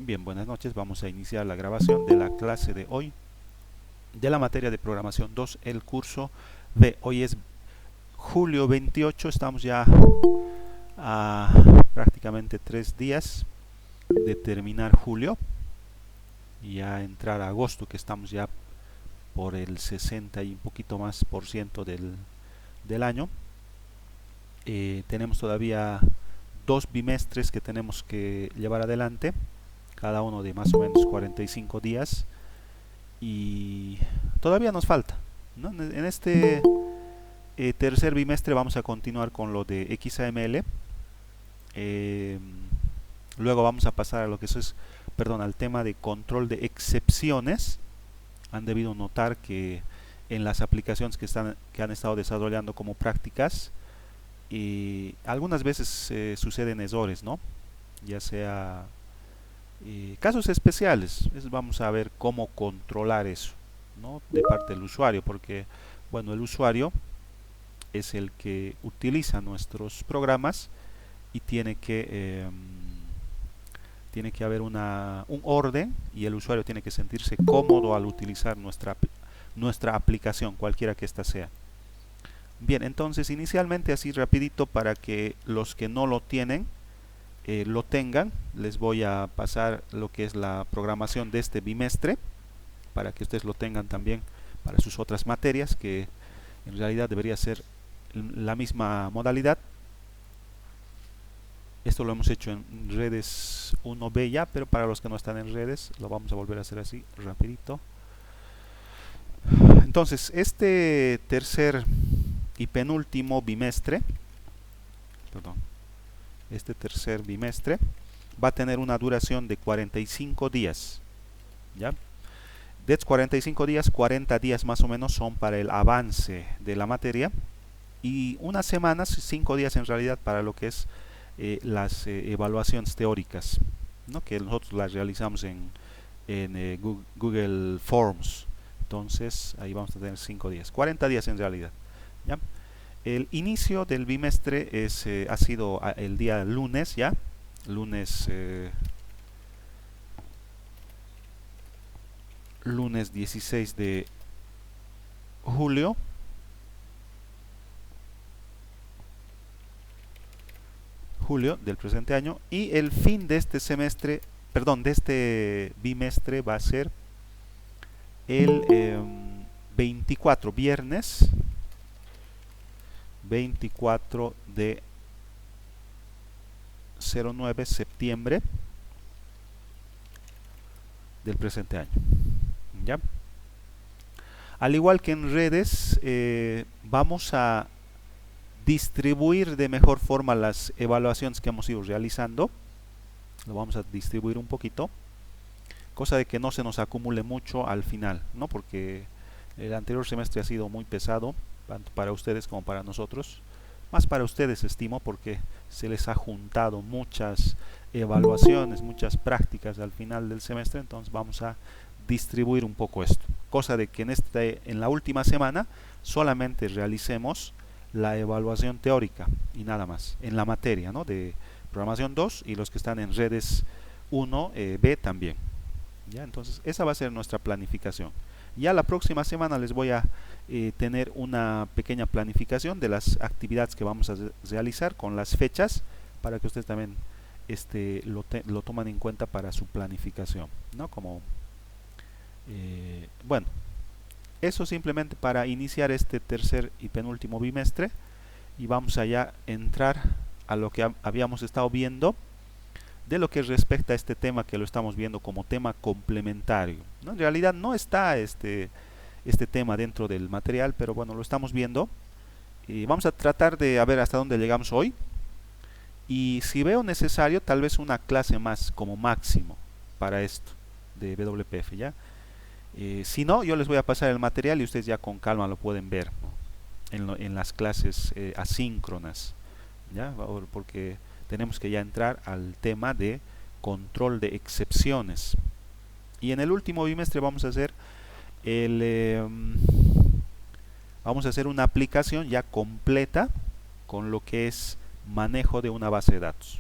Bien, buenas noches. Vamos a iniciar la grabación de la clase de hoy de la materia de programación 2, el curso B. Hoy es julio 28, estamos ya a prácticamente 3 días de terminar julio y a entrar a agosto, que estamos ya por el 60 y un poquito más por ciento del año. Tenemos todavía 2 bimestres que tenemos que llevar adelante, cada uno de más o menos 45 días, y todavía nos falta, ¿no? En este tercer bimestre vamos a continuar con lo de XAML. eh, Luego vamos a pasar a lo que es, perdón, al tema de control de excepciones. Han debido notar que en las aplicaciones que han estado desarrollando como prácticas, algunas veces suceden errores, ¿no? Ya sea casos especiales. Vamos a ver cómo controlar eso, ¿no? De parte del usuario, porque bueno, el usuario es el que utiliza nuestros programas y tiene que haber un orden, y el usuario tiene que sentirse cómodo al utilizar nuestra aplicación, cualquiera que ésta sea. Bien, entonces inicialmente, así rapidito, para que los que no lo tienen lo tengan, les voy a pasar lo que es la programación de este bimestre, para que ustedes lo tengan también para sus otras materias, que en realidad debería ser la misma modalidad. Esto lo hemos hecho en redes 1B ya, pero para los que no están en redes lo vamos a volver a hacer así rapidito. Entonces, este tercer y penúltimo bimestre, perdón, este tercer bimestre va a tener una duración de 45 días, ¿ya? De estos 45 días, 40 días más o menos son para el avance de la materia, y unas semanas, 5 días en realidad, para lo que es las evaluaciones teóricas, ¿no? Que nosotros las realizamos en Google Forms. Entonces ahí vamos a tener 5 días, 40 días en realidad, ¿ya? El inicio del bimestre ha sido el día lunes, ya, lunes 16 de julio. Julio del presente año, y el fin de este semestre, perdón, de este bimestre va a ser el 24, viernes 24 de 09 septiembre del presente año, ¿ya? Al igual que en redes, vamos a distribuir de mejor forma las evaluaciones que hemos ido realizando. Lo vamos a distribuir un poquito, cosa de que no se nos acumule mucho al final, ¿no? Porque el anterior semestre ha sido muy pesado, tanto para ustedes como para nosotros. Más para ustedes, estimo, porque se les ha juntado muchas evaluaciones, muchas prácticas al final del semestre. Entonces vamos a distribuir un poco esto, cosa de que en la última semana solamente realicemos la evaluación teórica y nada más en la materia, ¿no? De programación 2, y los que están en redes 1B también, ¿ya? Entonces esa va a ser nuestra planificación. Ya la próxima semana les voy a tener una pequeña planificación de las actividades que vamos a realizar con las fechas, para que ustedes también lo toman en cuenta para su planificación, ¿no? Como bueno, eso simplemente para iniciar este tercer y penúltimo bimestre, y vamos allá a entrar a lo que habíamos estado viendo de lo que respecta a este tema, que lo estamos viendo como tema complementario, ¿no? En realidad no está este tema dentro del material, pero bueno, lo estamos viendo y vamos a tratar de ver hasta dónde llegamos hoy, y si veo necesario, tal vez una clase más como máximo para esto de WPF, ¿ya? Si no, yo les voy a pasar el material y ustedes ya con calma lo pueden ver en las clases asíncronas, ¿ya? Porque tenemos que ya entrar al tema de control de excepciones. Y en el último bimestre vamos a hacer una aplicación ya completa con lo que es manejo de una base de datos,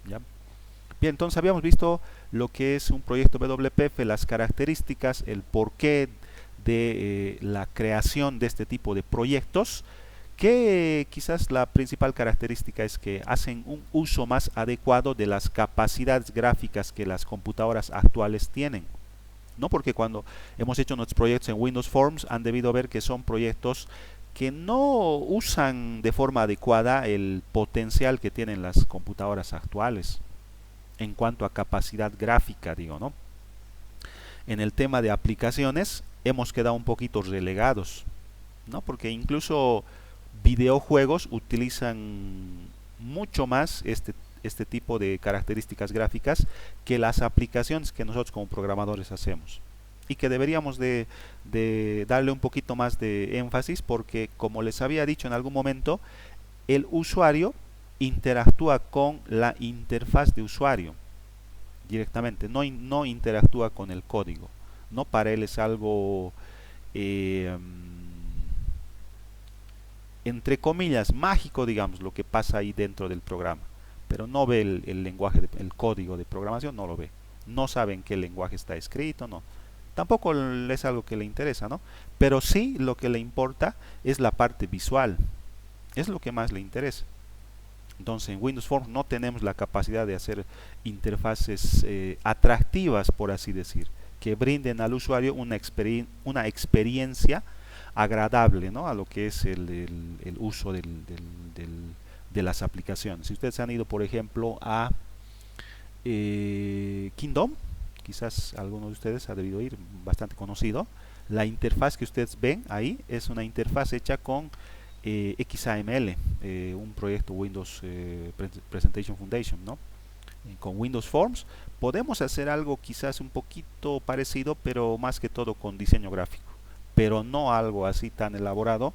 ¿ya? Bien, entonces habíamos visto lo que es un proyecto WPF, las características, el porqué de la creación de este tipo de proyectos, que quizás la principal característica es que hacen un uso más adecuado de las capacidades gráficas que las computadoras actuales tienen. ¿No? Porque cuando hemos hecho nuestros proyectos en Windows Forms han debido ver que son proyectos que no usan de forma adecuada el potencial que tienen las computadoras actuales en cuanto a capacidad gráfica, digo, ¿no? En el tema de aplicaciones hemos quedado un poquito relegados, ¿no? Porque incluso videojuegos utilizan mucho más este tipo de características gráficas que las aplicaciones que nosotros como programadores hacemos. Y que deberíamos de darle un poquito más de énfasis porque, como les había dicho en algún momento, el usuario interactúa con la interfaz de usuario directamente, no interactúa con el código. No, para él es algo entre comillas mágico, digamos, lo que pasa ahí dentro del programa, pero no ve el lenguaje, el código de programación, no lo ve, no sabe en qué lenguaje está escrito, no, tampoco es algo que le interesa, ¿no? Pero sí lo que le importa es la parte visual, es lo que más le interesa. Entonces en Windows Forms no tenemos la capacidad de hacer interfaces atractivas, por así decir, que brinden al usuario una experiencia agradable, ¿no? A lo que es el uso de las aplicaciones. Si ustedes han ido, por ejemplo, a Kingdom, quizás alguno de ustedes ha debido ir, bastante conocido, la interfaz que ustedes ven ahí es una interfaz hecha con XAML, un proyecto Windows Presentation Foundation, ¿no? Con Windows Forms podemos hacer algo quizás un poquito parecido, pero más que todo con diseño gráfico, pero no algo así tan elaborado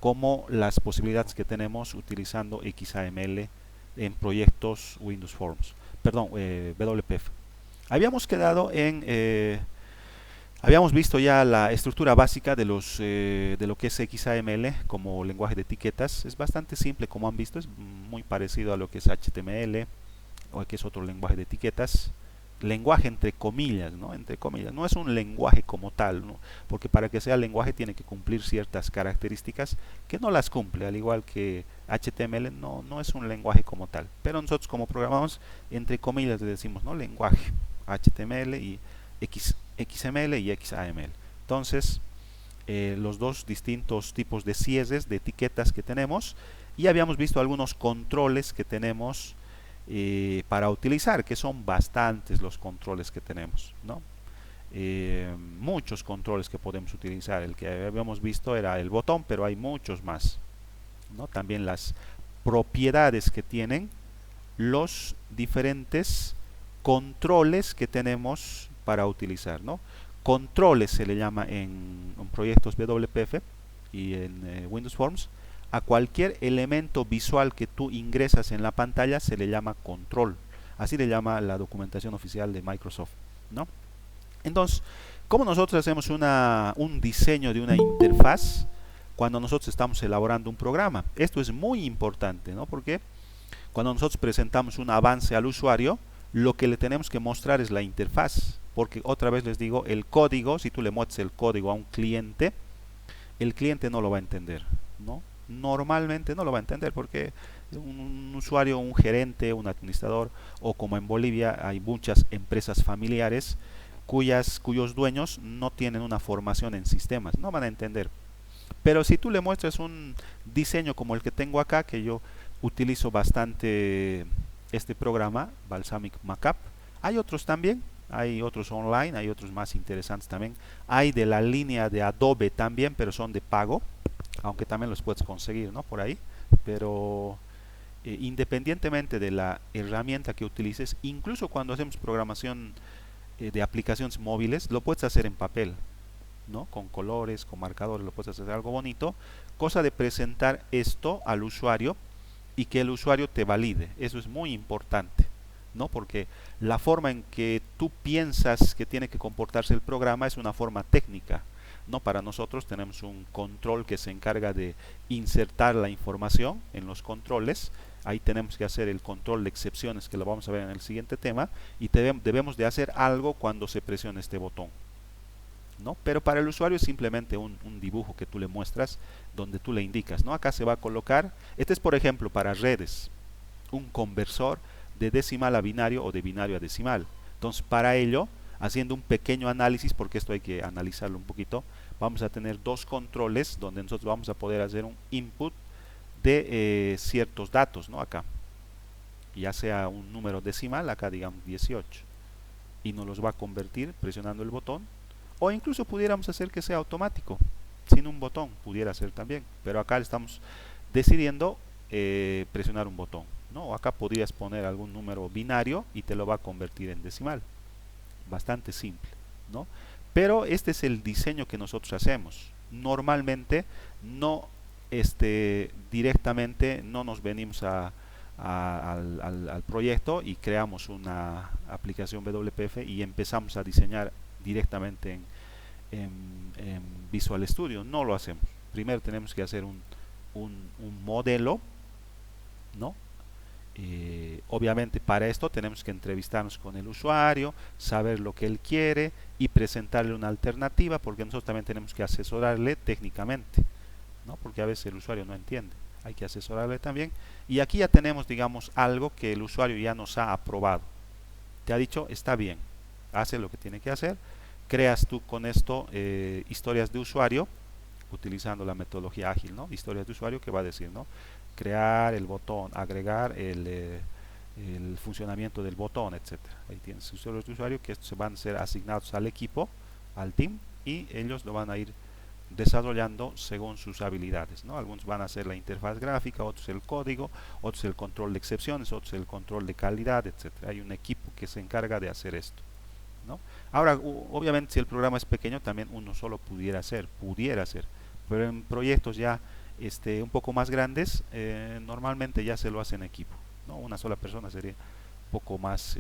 como las posibilidades que tenemos utilizando XAML en proyectos Windows Forms, perdón, WPF. Habíamos quedado en habíamos visto ya la estructura básica de lo que es XAML como lenguaje de etiquetas. Es bastante simple, como han visto, es muy parecido a lo que es HTML o que es otro lenguaje de etiquetas. Lenguaje entre comillas, ¿no? Entre comillas. No es un lenguaje como tal, ¿no? Porque para que sea lenguaje tiene que cumplir ciertas características que no las cumple, al igual que HTML no es un lenguaje como tal. Pero nosotros como programamos, entre comillas le decimos, ¿no? Lenguaje HTML y XML y XAML. Entonces, los dos distintos tipos de cierres de etiquetas que tenemos, y habíamos visto algunos controles que tenemos para utilizar, que son bastantes los controles que tenemos, ¿no? Muchos controles que podemos utilizar. El que habíamos visto era el botón, pero hay muchos más, ¿no? También las propiedades que tienen los diferentes controles que tenemos para utilizar, ¿no? Controles se le llama en proyectos WPF y en Windows Forms. A cualquier elemento visual que tú ingresas en la pantalla se le llama control. Así le llama la documentación oficial de Microsoft, ¿no? Entonces, ¿cómo nosotros hacemos un diseño de una interfaz cuando nosotros estamos elaborando un programa? Esto es muy importante, ¿no? Porque cuando nosotros presentamos un avance al usuario, lo que le tenemos que mostrar es la interfaz. Porque otra vez les digo, el código, si tú le muestras el código a un cliente, el cliente no lo va a entender, ¿no? Normalmente no lo va a entender porque un usuario, un gerente, un administrador, o como en Bolivia hay muchas empresas familiares cuyos dueños no tienen una formación en sistemas, no van a entender. Pero si tú le muestras un diseño como el que tengo acá, que yo utilizo bastante este programa, Balsamiq Markup, hay otros también. Hay otros online, hay otros más interesantes también. Hay de la línea de Adobe también, pero son de pago, aunque también los puedes conseguir, ¿no? Por ahí. Pero independientemente de la herramienta que utilices, incluso cuando hacemos programación de aplicaciones móviles, lo puedes hacer en papel, ¿no? Con colores, con marcadores, lo puedes hacer algo bonito. Cosa de presentar esto al usuario y que el usuario te valide. Eso es muy importante, ¿no? Porque la forma en que tú piensas que tiene que comportarse el programa es una forma técnica, ¿no? Para nosotros tenemos un control que se encarga de insertar la información en los controles, Ahí tenemos que hacer el control de excepciones, que lo vamos a ver en el siguiente tema, y debemos de hacer algo cuando se presione este botón, ¿no? Pero para el usuario es simplemente un dibujo que tú le muestras, donde tú le indicas, ¿no? Acá se va a colocar, este es por ejemplo para redes, un conversor de decimal a binario o de binario a decimal. Entonces para ello, haciendo un pequeño análisis, porque esto hay que analizarlo un poquito, vamos a tener dos controles donde nosotros vamos a poder hacer un input de ciertos datos, ¿no? Acá, ya sea un número decimal, acá digamos 18, y nos los va a convertir presionando el botón, o incluso pudiéramos hacer que sea automático, sin un botón, pudiera ser también, pero acá estamos decidiendo presionar un botón, ¿no? O acá podrías poner algún número binario y te lo va a convertir en decimal, bastante simple, ¿no? Pero este es el diseño que nosotros hacemos. Normalmente no directamente no nos venimos al proyecto y creamos una aplicación WPF y empezamos a diseñar directamente en Visual Studio. No lo hacemos. Primero tenemos que hacer un modelo, ¿no? Obviamente para esto tenemos que entrevistarnos con el usuario, saber lo que él quiere y presentarle una alternativa, porque nosotros también tenemos que asesorarle técnicamente, ¿no? Porque a veces el usuario no entiende, hay que asesorarle también. Y aquí ya tenemos, digamos, algo que el usuario ya nos ha aprobado, te ha dicho está bien, hace lo que tiene que hacer. Creas tú con esto historias de usuario utilizando la metodología ágil, ¿no? Historias de usuario que va a decir, ¿no? Crear el botón, agregar el funcionamiento del botón, etcétera. Ahí tienes usuarios de usuario que estos se van a ser asignados al equipo, al team, y ellos lo van a ir desarrollando según sus habilidades, ¿no? Algunos van a hacer la interfaz gráfica, otros el código, otros el control de excepciones, otros el control de calidad, etcétera. Hay un equipo que se encarga de hacer esto, ¿no? Ahora, obviamente si el programa es pequeño, también uno solo pudiera hacer, pero en proyectos ya un poco más grandes, normalmente ya se lo hace en equipo, ¿no? Una sola persona sería un poco más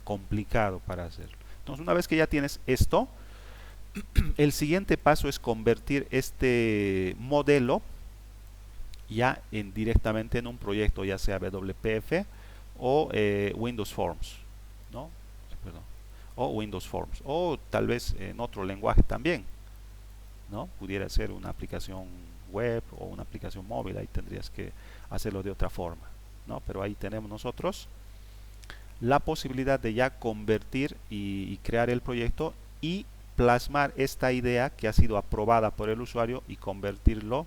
complicado para hacerlo. Entonces, una vez que ya tienes esto, el siguiente paso es convertir este modelo ya directamente en un proyecto, ya sea WPF o Windows Forms, ¿no? Perdón, o Windows Forms, o tal vez en otro lenguaje también, ¿no? Pudiera ser una aplicación web o una aplicación móvil, ahí tendrías que hacerlo de otra forma, ¿no? Pero ahí tenemos nosotros la posibilidad de ya convertir y crear el proyecto y plasmar esta idea que ha sido aprobada por el usuario y convertirlo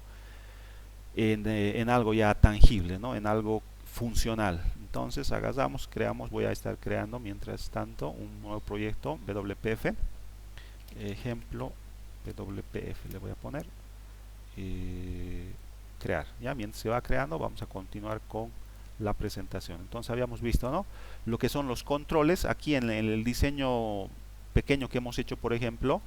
en algo ya tangible, ¿no? En algo funcional. Entonces creamos, voy a estar creando mientras tanto un nuevo proyecto WPF, ejemplo WPF le voy a poner, crear. Ya mientras se va creando vamos a continuar con la presentación. Entonces habíamos visto, ¿no?, lo que son los controles. Aquí en el diseño pequeño que hemos hecho, por ejemplo,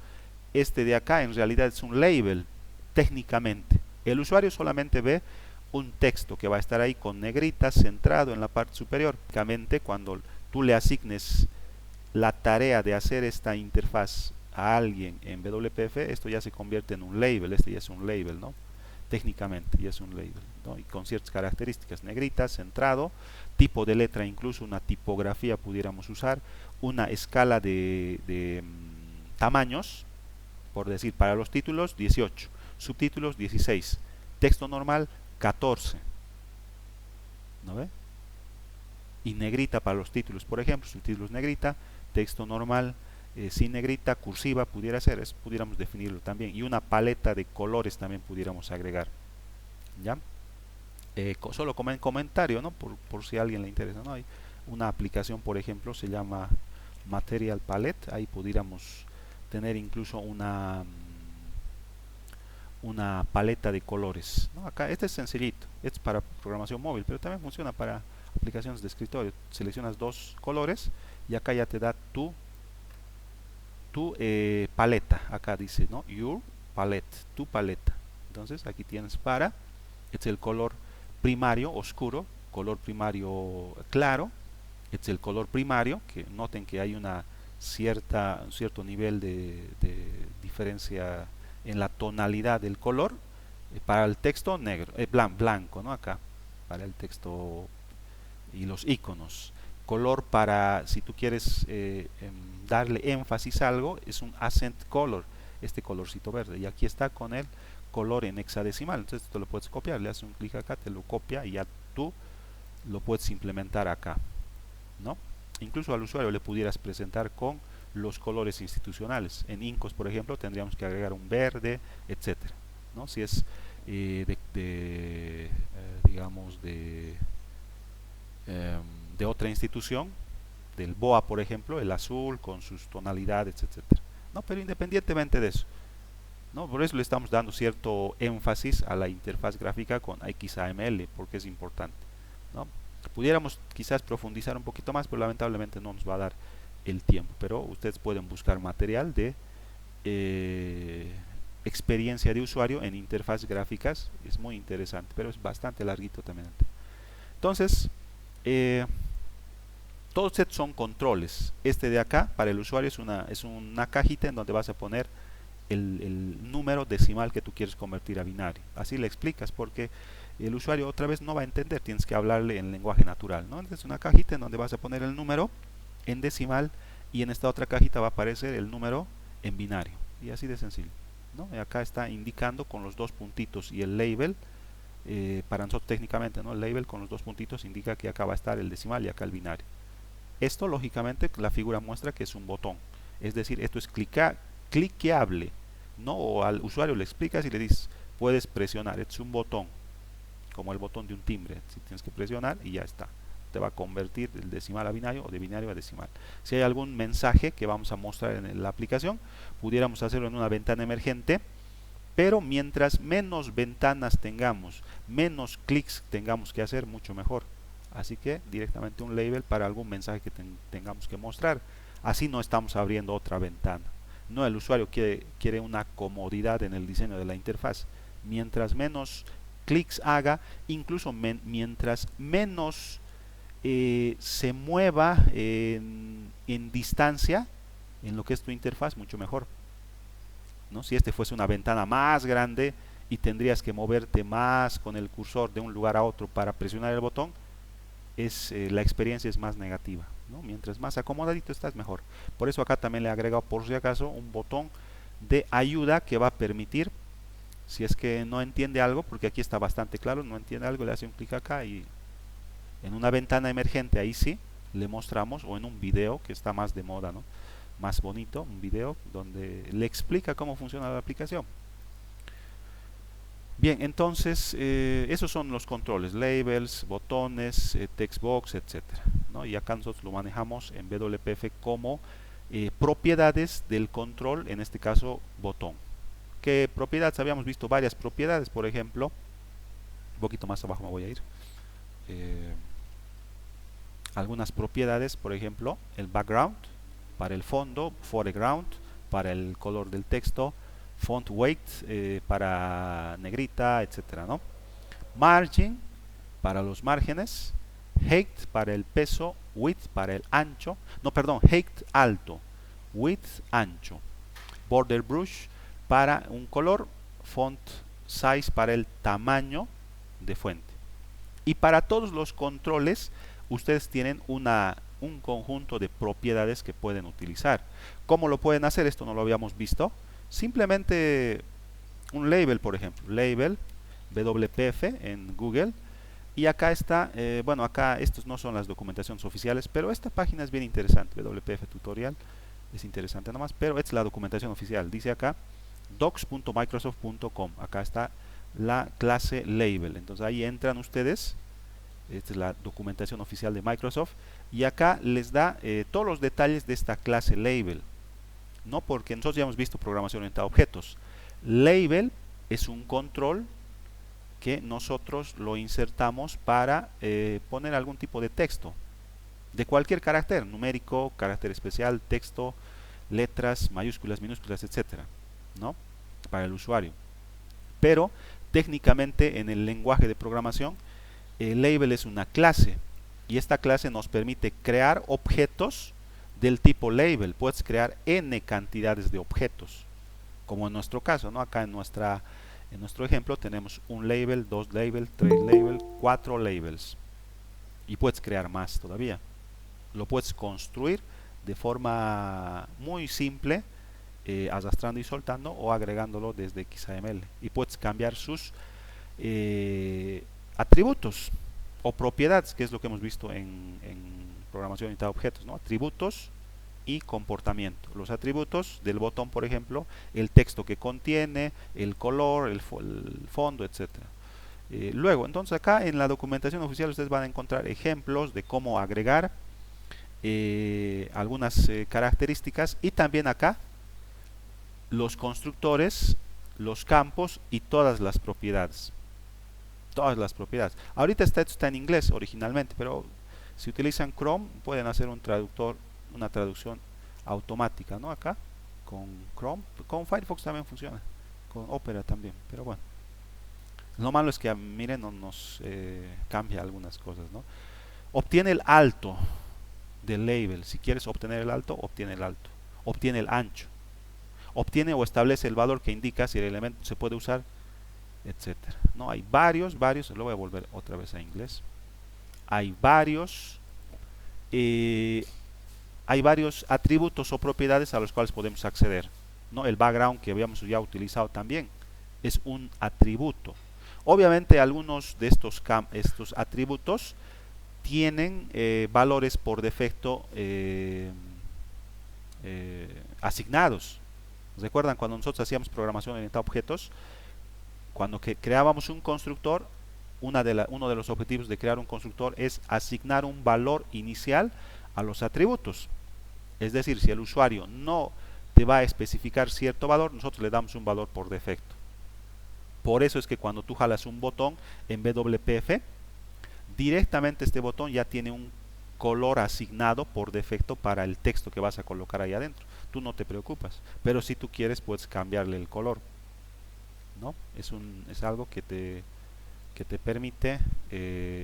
este de acá en realidad es un label técnicamente. El usuario solamente ve un texto que va a estar ahí con negritas centrado en la parte superior. Básicamente cuando tú le asignes la tarea de hacer esta interfaz a alguien en WPF, esto ya se convierte en un label. Este ya es un label, ¿no? Técnicamente ya es un label, ¿no? Y con ciertas características: negritas, centrado, tipo de letra, incluso una tipografía pudiéramos usar, una escala de tamaños, por decir, para los títulos 18, subtítulos 16, texto normal 14, ¿no ve? Y negrita para los títulos, por ejemplo, subtítulos negrita, texto normal sin negrita, cursiva pudiera ser, pudiéramos definirlo también, y una paleta de colores también pudiéramos agregar, ¿ya? Solo como en comentario, ¿no? Por si a alguien le interesa, ¿no? Hay una aplicación, por ejemplo, se llama Material Palette. Ahí pudiéramos tener incluso una paleta de colores, ¿no? Acá este es sencillito, este es para programación móvil, pero también funciona para aplicaciones de escritorio. Seleccionas dos colores y acá ya te da tu paleta. Acá dice, ¿no?, your palette, tu paleta. Entonces aquí tienes este es el color primario oscuro, color primario claro, este es el color primario, que noten que hay un cierto nivel de diferencia en la tonalidad del color. Para el texto negro, blanco, ¿no? Acá para el texto y los iconos. Color para, si tú quieres darle énfasis a algo, es un accent color, este colorcito verde. Y aquí está con el color en hexadecimal. Entonces tú lo puedes copiar, le haces un clic acá, te lo copia y ya tú lo puedes implementar acá, ¿no? Incluso al usuario le pudieras presentar con los colores institucionales. En Incos, por ejemplo, tendríamos que agregar un verde, etcétera, ¿no? Si es digamos de otra institución, del BOA, por ejemplo, el azul con sus tonalidades, etcétera, ¿no? Pero independientemente de eso, ¿no? Por eso le estamos dando cierto énfasis a la interfaz gráfica con XAML, porque es importante, ¿no? Pudiéramos quizás profundizar un poquito más, pero lamentablemente no nos va a dar el tiempo. Pero ustedes pueden buscar material de experiencia de usuario en interfaz gráficas, es muy interesante, pero es bastante larguito también. Entonces, todos estos son controles. Este de acá para el usuario es una cajita en donde vas a poner el número decimal que tú quieres convertir a binario. Así le explicas, porque el usuario otra vez no va a entender, tienes que hablarle en lenguaje natural, ¿no? Entonces, una cajita en donde vas a poner el número en decimal y en esta otra cajita va a aparecer el número en binario, y así de sencillo, ¿no? Y acá está indicando con los dos puntitos y el label, para nosotros técnicamente, ¿no? El label con los dos puntitos indica que acá va a estar el decimal y acá el binario. Esto lógicamente la figura muestra que es un botón, es decir, esto es cliqueable, ¿no? O al usuario le explicas y le dices, puedes presionar, es un botón, como el botón de un timbre, si tienes que presionar y ya está, te va a convertir del decimal a binario o de binario a decimal. Si hay algún mensaje que vamos a mostrar en la aplicación, pudiéramos hacerlo en una ventana emergente, pero mientras menos ventanas tengamos, menos clics tengamos que hacer, mucho mejor. Así que directamente un label para algún mensaje que tengamos que mostrar. Así no estamos abriendo otra ventana. No, el usuario quiere una comodidad en el diseño de la interfaz. Mientras menos clics haga, incluso mientras menos se mueva en distancia en lo que es tu interfaz, mucho mejor, ¿no? Si este fuese una ventana más grande y tendrías que moverte más con el cursor de un lugar a otro para presionar el botón, la experiencia es más negativa, ¿no? Mientras más acomodadito estás, mejor. Por eso acá también le he agregado, por si acaso, un botón de ayuda que va a permitir, si es que no entiende algo, porque aquí está bastante claro, no entiende algo, le hace un clic acá y en una ventana emergente, ahí sí, le mostramos, o en un video que está más de moda, ¿no? Más bonito, un video donde le explica cómo funciona la aplicación. Bien, entonces esos son los controles, labels, botones, textbox, etcétera, ¿no? Y acá nosotros lo manejamos en WPF como propiedades del control, en este caso botón. ¿Qué propiedades? Habíamos visto varias propiedades, por ejemplo, un poquito más abajo me voy a ir. Algunas propiedades, por ejemplo, el background para el fondo, foreground para el color del texto, font weight para negrita, etcétera, ¿no? Margin para los márgenes, height para el peso, width para el ancho, no, perdón, height alto, width ancho, border brush para un color, font size para el tamaño de fuente. Y para todos los controles ustedes tienen un conjunto de propiedades que pueden utilizar. ¿Cómo lo pueden hacer? Esto no lo habíamos visto. Simplemente un label, por ejemplo, label WPF en Google, y acá está, bueno, acá estos no son las documentaciones oficiales, pero esta página es bien interesante, WPF tutorial, es interesante nomás, pero esta es la documentación oficial, dice acá docs.microsoft.com, acá está la clase label, entonces ahí entran ustedes, esta es la documentación oficial de Microsoft, y acá les da todos los detalles de esta clase label, ¿no? Porque nosotros ya hemos visto programación orientada a objetos. Label es un control que nosotros lo insertamos para poner algún tipo de texto, de cualquier carácter, numérico, carácter especial, texto, letras, mayúsculas, minúsculas, etcétera, ¿no? Para el usuario. Pero técnicamente en el lenguaje de programación, el label es una clase, y esta clase nos permite crear objetos del tipo label. Puedes crear n cantidades de objetos, como en nuestro caso, ¿no? Acá en En nuestro ejemplo tenemos un label, dos labels, tres labels, cuatro labels. Y puedes crear más todavía. Lo puedes construir de forma muy simple, arrastrando y soltando o agregándolo desde XAML. Y puedes cambiar sus atributos o propiedades, que es lo que hemos visto en programación orientada a objetos, ¿no? Atributos y comportamiento. Los atributos del botón, por ejemplo, el texto que contiene, el color, el fondo, etcétera. Luego, entonces acá en la documentación oficial ustedes van a encontrar ejemplos de cómo agregar algunas características, y también acá los constructores, los campos y todas las propiedades. Todas las propiedades. Ahorita esto está en inglés originalmente, pero si utilizan Chrome pueden hacer un traductor, una traducción automática, ¿no? Acá con Chrome, con Firefox también funciona, con Opera también, pero bueno. Lo malo es que, miren, no nos cambia algunas cosas, ¿no? Obtiene el alto del label. Si quieres obtener el alto, obtiene el alto. Obtiene el ancho. Obtiene o establece el valor que indica si el elemento se puede usar, etcétera. No, hay varios, lo voy a volver otra vez a inglés. Hay varios atributos o propiedades a los cuales podemos acceder, ¿no? El background que habíamos ya utilizado también es un atributo. Obviamente algunos de estos atributos tienen valores por defecto asignados. ¿Recuerdan cuando nosotros hacíamos programación orientada a objetos? Cuando creábamos un constructor, uno de los objetivos de crear un constructor es asignar un valor inicial a los atributos. Es decir, si el usuario no te va a especificar cierto valor, nosotros le damos un valor por defecto. Por eso es que cuando tú jalas un botón en WPF, directamente este botón ya tiene un color asignado por defecto para el texto que vas a colocar ahí adentro. Tú no te preocupas, pero si tú quieres puedes cambiarle el color, ¿no? Es algo que te permite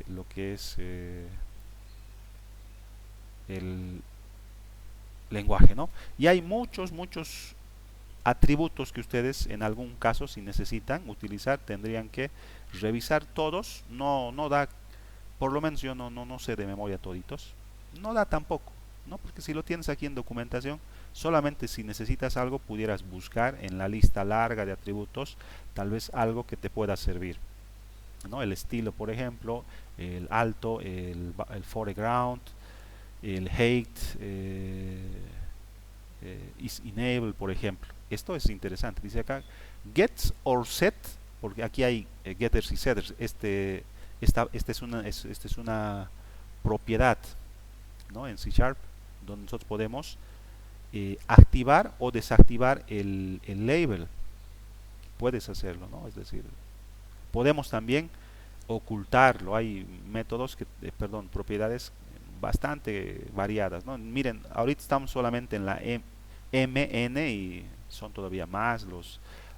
lo que es el lenguaje, ¿no? Y hay muchos atributos que ustedes en algún caso, si necesitan utilizar, tendrían que revisar todos. No da, por lo menos yo no sé de memoria toditos. No da tampoco, ¿no? Porque si lo tienes aquí en documentación, solamente si necesitas algo pudieras buscar en la lista larga de atributos tal vez algo que te pueda servir, ¿no? El estilo, por ejemplo, el alto, el foreground, el height, is enable, por ejemplo. Esto es interesante. Dice acá gets or set, porque aquí hay getters y setters. Esta es una propiedad, ¿no? En C# donde nosotros podemos activar o desactivar el label. Puedes hacerlo, ¿no? Es decir, podemos también ocultarlo. Hay métodos propiedades bastante variadas, ¿no? Miren, ahorita estamos solamente en la MN y son todavía más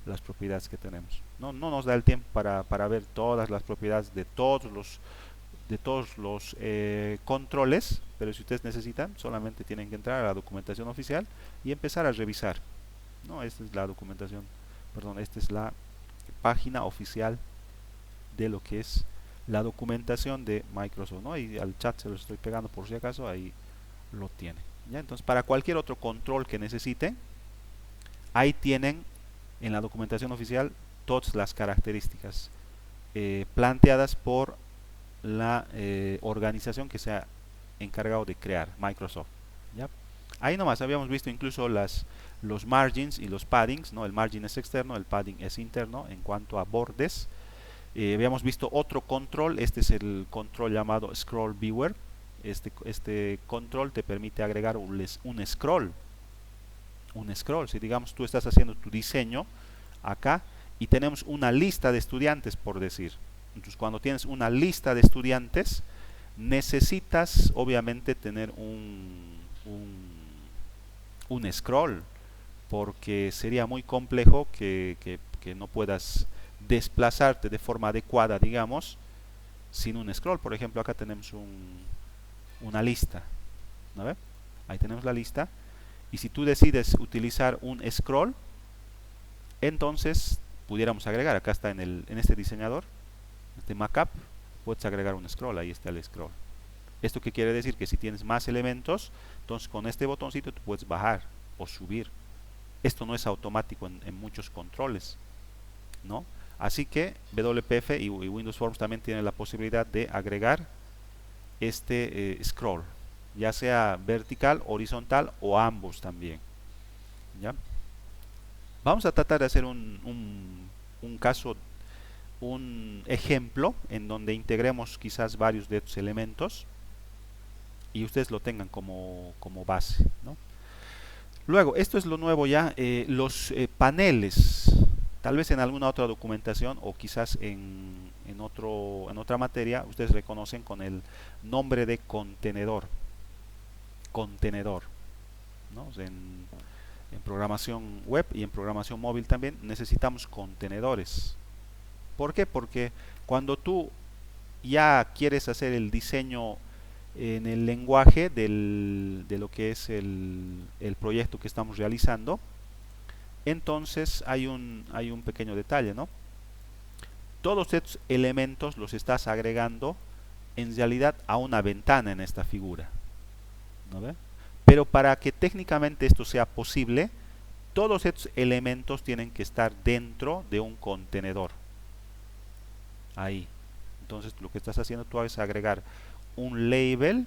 las propiedades que tenemos. No nos da el tiempo para ver todas las propiedades de todos los controles, pero si ustedes necesitan, solamente tienen que entrar a la documentación oficial y empezar a revisar, ¿no? Esta es la documentación, esta es la página oficial de lo que es la documentación de Microsoft, ¿no? Y al chat se lo estoy pegando por si acaso, ahí lo tiene, ¿ya? Entonces, para cualquier otro control que necesiten, ahí tienen en la documentación oficial todas las características planteadas por la organización que se ha encargado de crear, Microsoft, ¿ya? Ahí nomás habíamos visto incluso los margins y los paddings, ¿no? El margin es externo, el padding es interno en cuanto a bordes. Habíamos visto otro control, este es el control llamado Scroll Viewer. Este control te permite agregar un scroll. Si digamos tú estás haciendo tu diseño acá y tenemos una lista de estudiantes, por decir. Entonces cuando tienes una lista de estudiantes, necesitas obviamente tener un scroll, porque sería muy complejo que no puedas desplazarte de forma adecuada, digamos, sin un scroll. Por ejemplo, acá tenemos una lista, ¿no ve? Ahí tenemos la lista, y si tú decides utilizar un scroll, entonces pudiéramos agregar. Acá está en este diseñador, este markup, puedes agregar un scroll, ahí está el scroll. ¿Esto qué quiere decir? Que si tienes más elementos, entonces con este botoncito tú puedes bajar o subir. Esto no es automático en muchos controles, ¿no? Así que WPF y Windows Forms también tienen la posibilidad de agregar este scroll, ya sea vertical, horizontal o ambos también. ¿Ya? Vamos a tratar de hacer un caso, un ejemplo en donde integremos quizás varios de estos elementos y ustedes lo tengan como base, ¿no? Luego, esto es lo nuevo ya, los paneles. Tal vez en alguna otra documentación o quizás en otra materia ustedes reconocen con el nombre de contenedor. Contenedor, ¿no? O sea, en programación web y en programación móvil también necesitamos contenedores. ¿Por qué? Porque cuando tú ya quieres hacer el diseño en el lenguaje de lo que es el proyecto que estamos realizando, entonces hay un pequeño detalle, ¿no? Todos estos elementos los estás agregando en realidad a una ventana en esta figura, ¿no ve? Pero para que técnicamente esto sea posible, todos estos elementos tienen que estar dentro de un contenedor. Ahí. Entonces lo que estás haciendo tú es agregar un label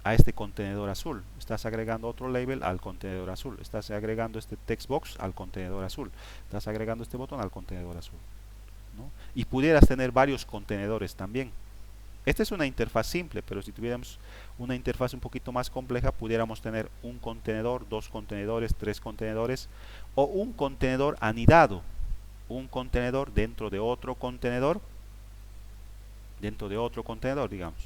a este contenedor azul. Estás agregando otro label al contenedor azul. Estás agregando este text box al contenedor azul. Estás agregando este botón al contenedor azul, ¿no? Y pudieras tener varios contenedores también. Esta es una interfaz simple, pero si tuviéramos una interfaz un poquito más compleja, pudiéramos tener un contenedor, dos contenedores, tres contenedores, o un contenedor anidado. Un contenedor dentro de otro contenedor, digamos.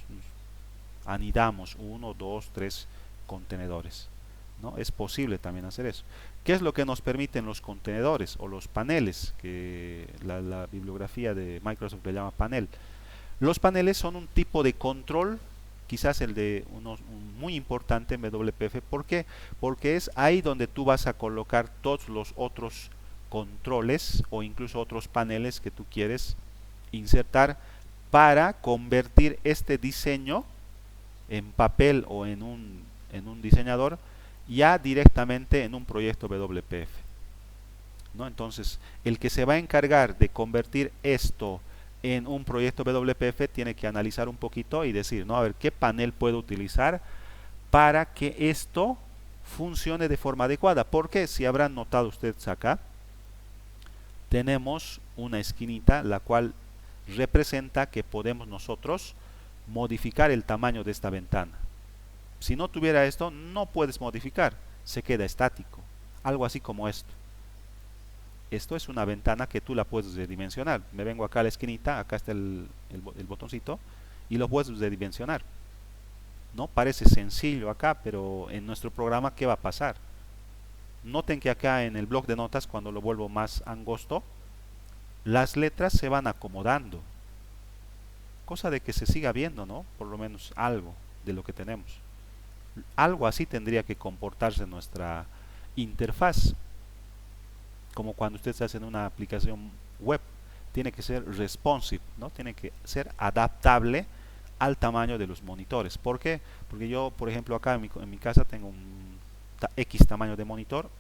Anidamos uno, dos, tres contenedores, ¿no? Es posible también hacer eso. ¿Qué es lo que nos permiten los contenedores o los paneles? Que la bibliografía de Microsoft le llama panel. Los paneles son un tipo de control, quizás el de muy importante en WPF. ¿Por qué? Porque es ahí donde tú vas a colocar todos los otros controles o incluso otros paneles que tú quieres insertar para convertir este diseño en papel o en un diseñador ya directamente en un proyecto WPF, ¿no? Entonces, el que se va a encargar de convertir esto en un proyecto WPF tiene que analizar un poquito y decir, ¿no? A ver, ¿qué panel puedo utilizar para que esto funcione de forma adecuada? Porque si habrán notado ustedes acá, tenemos una esquinita la cual representa que podemos nosotros modificar el tamaño de esta ventana. Si no tuviera esto, no puedes modificar, se queda estático. Algo así como esto. Esto es una ventana que tú la puedes redimensionar. Me vengo acá a la esquinita, acá está el botoncito y lo puedes redimensionar. ¿No? Parece sencillo acá, pero en nuestro programa, ¿qué va a pasar? Noten que acá en el bloc de notas, cuando lo vuelvo más angosto, las letras se van acomodando. Cosa de que se siga viendo, ¿no? Por lo menos algo de lo que tenemos. Algo así tendría que comportarse nuestra interfaz. Como cuando ustedes hacen una aplicación web, tiene que ser responsive, ¿no? Tiene que ser adaptable al tamaño de los monitores. ¿Por qué? Porque yo, por ejemplo, acá en mi casa tengo un X tamaño de monitor,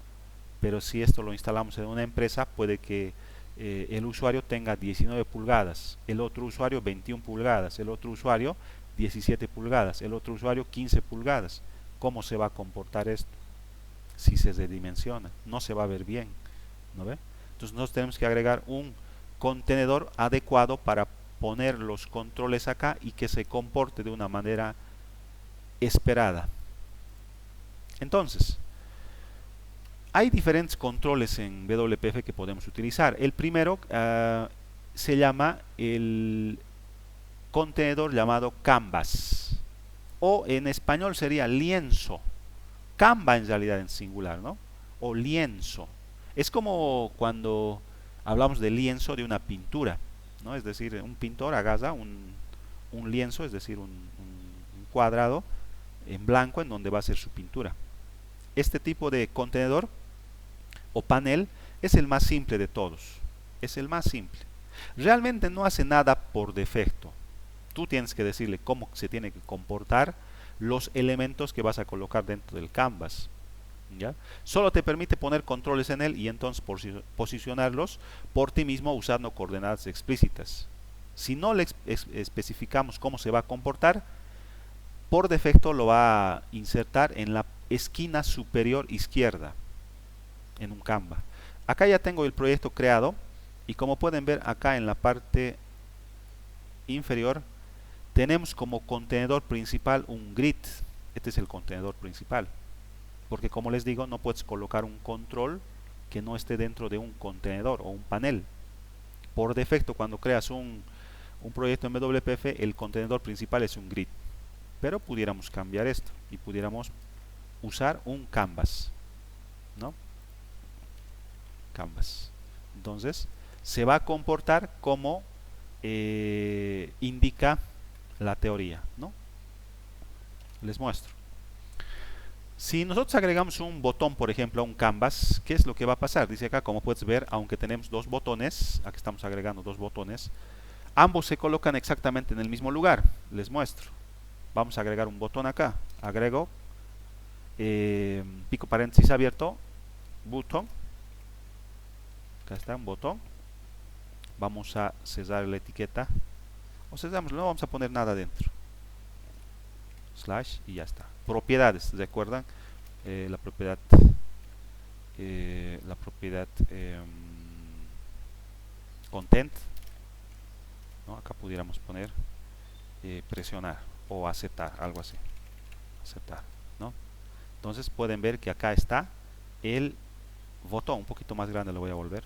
pero si esto lo instalamos en una empresa, puede que el usuario tenga 19 pulgadas, el otro usuario 21 pulgadas, el otro usuario 17 pulgadas, el otro usuario 15 pulgadas. ¿Cómo se va a comportar esto? Si se redimensiona, no se va a ver bien, ¿no ve? Entonces nosotros tenemos que agregar un contenedor adecuado para poner los controles acá y que se comporte de una manera esperada. Entonces, hay diferentes controles en WPF que podemos utilizar. El primero se llama el contenedor llamado canvas, o en español sería lienzo. Canva en realidad en singular, ¿no? O lienzo. Es como cuando hablamos de lienzo de una pintura, ¿no? Es decir, un pintor agarra un lienzo, es decir, un cuadrado en blanco en donde va a hacer su pintura. Este tipo de contenedor o panel es el más simple de todos. Es el más simple. Realmente no hace nada por defecto. Tú tienes que decirle cómo se tiene que comportar los elementos que vas a colocar dentro del canvas. ¿Ya? Solo te permite poner controles en él y entonces posicionarlos por ti mismo usando coordenadas explícitas. Si no le especificamos cómo se va a comportar, por defecto lo va a insertar en la esquina superior izquierda en un Canva. Acá ya tengo el proyecto creado y como pueden ver acá en la parte inferior tenemos como contenedor principal un grid. Este es el contenedor principal, porque como les digo, no puedes colocar un control que no esté dentro de un contenedor o un panel. Por defecto, cuando creas un proyecto en WPF, el contenedor principal es un grid, pero pudiéramos cambiar esto y pudiéramos usar un canvas, ¿no? Canvas. Entonces se va a comportar como indica la teoría, ¿no? Les muestro. Si nosotros agregamos un botón, por ejemplo, a un canvas, ¿qué es lo que va a pasar? Dice acá, como puedes ver, aunque tenemos dos botones, aquí estamos agregando dos botones, ambos se colocan exactamente en el mismo lugar. Les muestro. Vamos a agregar un botón acá. Agrego pico paréntesis abierto, botón. Acá está un botón. Vamos a cerrar la etiqueta. O cerramos, no vamos a poner nada dentro. Slash y ya está. Propiedades, ¿recuerdan? La propiedad content, ¿no? Acá pudiéramos poner presionar o aceptar, algo así, aceptar, ¿no? Entonces pueden ver que acá está el botón, un poquito más grande lo voy a volver,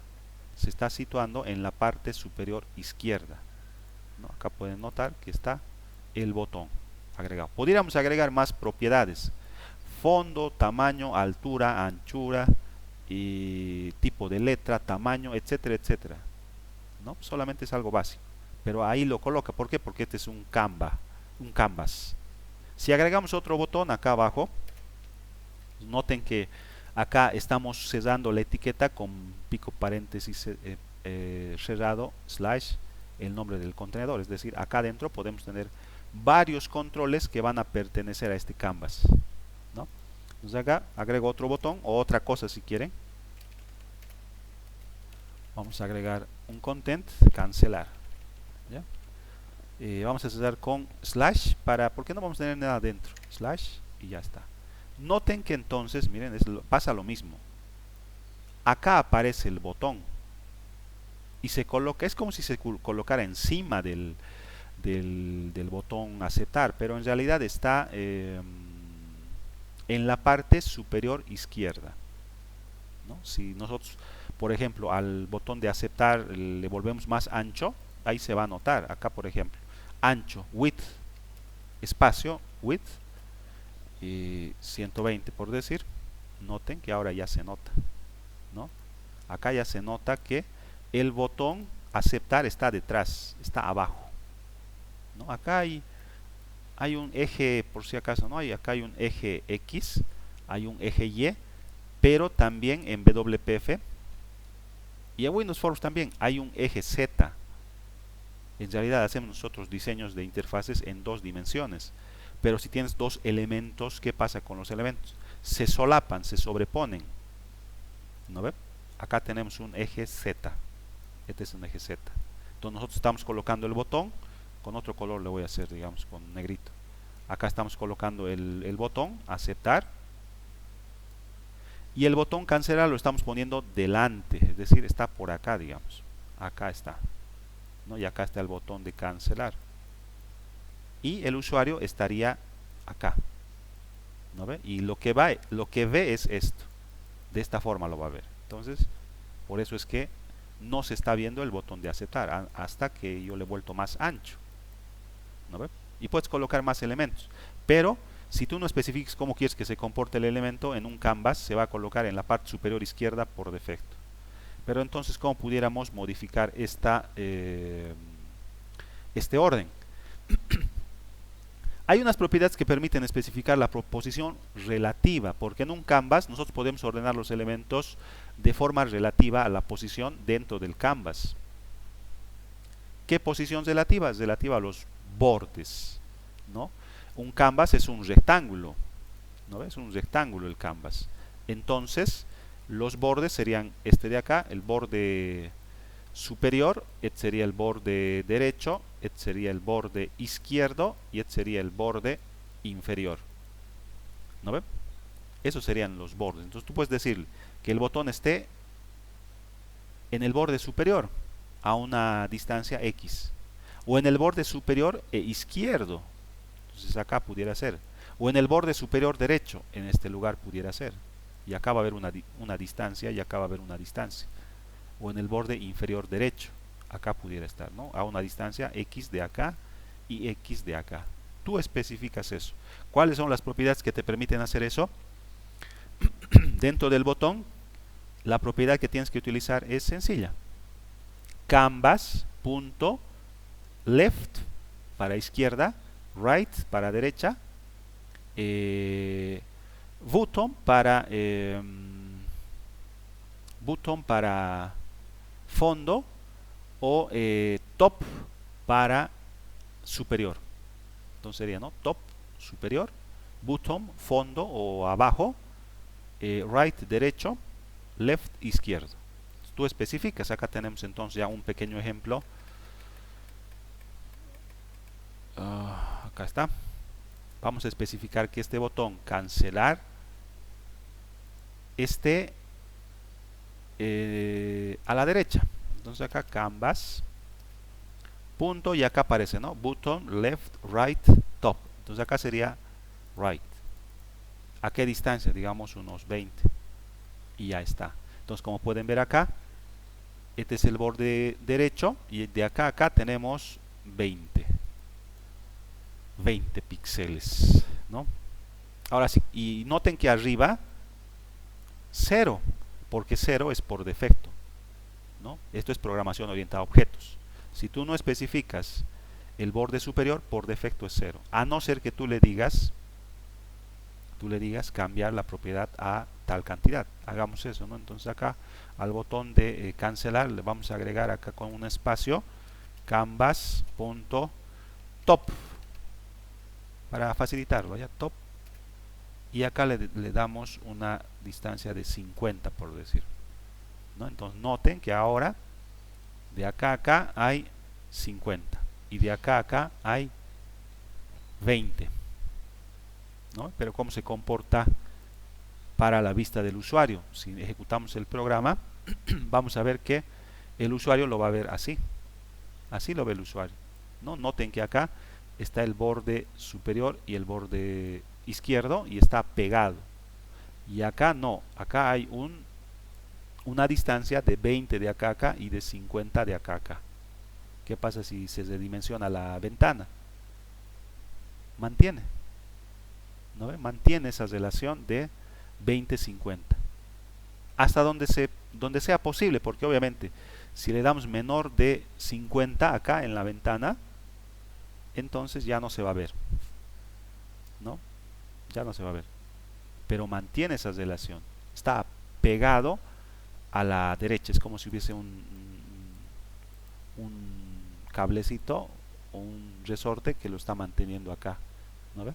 se está situando en la parte superior izquierda, ¿no? Acá pueden notar que está el botón agregado. Pudiéramos agregar más propiedades: fondo, tamaño, altura, anchura, y tipo de letra, tamaño, etcétera, etcétera, ¿no? Solamente es algo básico, pero ahí lo coloca. ¿Por qué? Porque este es un canvas. Si agregamos otro botón acá abajo, noten que acá estamos cerrando la etiqueta con pico paréntesis cerrado, slash, el nombre del contenedor. Es decir, acá adentro podemos tener varios controles que van a pertenecer a este canvas, ¿no? Entonces acá agrego otro botón o otra cosa si quieren. Vamos a agregar un content, cancelar, ¿ya? Vamos a cerrar con slash porque no vamos a tener nada dentro, slash y ya está. Noten que entonces, miren, pasa lo mismo. Acá aparece el botón y se coloca, es como si se colocara encima del botón aceptar, pero en realidad está en la parte superior izquierda, ¿no? Si nosotros, por ejemplo, al botón de aceptar le volvemos más ancho, ahí se va a notar. Acá, por ejemplo, ancho, width, espacio, width, 120 por decir. Noten que ahora ya se nota, ¿no? Acá ya se nota que el botón aceptar está detrás, está abajo, ¿no? Acá hay un eje, por si acaso, ¿no? Acá hay un eje X, hay un eje Y, pero también en WPF y en Windows Forms también hay un eje Z. En realidad hacemos nosotros diseños de interfaces en dos dimensiones, pero si tienes dos elementos, ¿qué pasa con los elementos? Se solapan, se sobreponen, ¿no ve? Acá tenemos un eje Z, este es un eje Z. Entonces nosotros estamos colocando el botón, con otro color le voy a hacer, digamos, con negrito. Acá estamos colocando el botón aceptar y el botón cancelar lo estamos poniendo delante, es decir, está por acá, digamos. Acá está, ¿no? Y acá está el botón de cancelar. Y el usuario estaría acá, ¿no ve? Y lo que ve es esto. De esta forma lo va a ver. Entonces, por eso es que no se está viendo el botón de aceptar hasta que yo le he vuelto más ancho, ¿no ve? Y puedes colocar más elementos, pero si tú no especificas cómo quieres que se comporte el elemento en un canvas, se va a colocar en la parte superior izquierda por defecto. Pero entonces, ¿cómo pudiéramos modificar este orden? Hay unas propiedades que permiten especificar la posición relativa, porque en un canvas nosotros podemos ordenar los elementos de forma relativa a la posición dentro del canvas. ¿Qué posición relativa? Es relativa a los bordes, ¿no? Un canvas es un rectángulo, ¿no? Es un rectángulo el canvas. Entonces, los bordes serían este de acá, el borde superior, este sería el borde derecho, este sería el borde izquierdo y este sería el borde inferior. ¿No ve? Esos serían los bordes. Entonces tú puedes decir que el botón esté en el borde superior a una distancia X, o en el borde superior e izquierdo, entonces acá pudiera ser, o en el borde superior derecho, en este lugar pudiera ser, y acá va a haber una distancia, y acá va a haber una distancia, o en el borde inferior derecho, acá pudiera estar, ¿no? A una distancia X de acá y X de acá. Tú especificas eso. ¿Cuáles son las propiedades que te permiten hacer eso? Dentro del botón, la propiedad que tienes que utilizar es sencilla. Canvas.left para izquierda, right para derecha, button para fondo, o top para superior. Entonces sería, ¿no? Top, superior, bottom, fondo o abajo, right, derecho, left, izquierdo. Tú especificas. Acá tenemos entonces ya un pequeño ejemplo. Acá está. Vamos a especificar que este botón cancelar esté a la derecha. Entonces acá canvas punto, y acá aparece, ¿no? Button left, right, top. Entonces acá sería right. ¿A qué distancia? Digamos unos 20. Y ya está. Entonces, como pueden ver acá, este es el borde derecho, y de acá a acá tenemos 20 píxeles, ¿no? Ahora sí, y noten que arriba 0, porque 0 es por defecto, ¿no? Esto es programación orientada a objetos. Si tú no especificas el borde superior, por defecto es 0, a no ser que tú le digas cambiar la propiedad a tal cantidad. Hagamos eso, ¿no? Entonces acá al botón de cancelar le vamos a agregar acá con un espacio canvas.top para facilitarlo, ya, top, y acá le damos una distancia de 50, por decir, ¿no? Entonces noten que ahora de acá a acá hay 50 y de acá a acá hay 20, ¿no? Pero cómo se comporta para la vista del usuario. Si ejecutamos el programa, vamos a ver que el usuario lo va a ver así. Así lo ve el usuario, ¿no? Noten que acá está el borde superior y el borde izquierdo y está pegado. Y acá no, acá hay una distancia de 20 de acá a acá y de 50 de acá a acá. ¿Qué pasa si se redimensiona la ventana? Mantiene, ¿no ve? Mantiene esa relación de 20-50 hasta donde sea posible, porque obviamente si le damos menor de 50 acá en la ventana, entonces ya no se va a ver, ¿no? Ya no se va a ver, pero mantiene esa relación, está pegado a la derecha, es como si hubiese un cablecito o un resorte que lo está manteniendo acá, ¿no ve?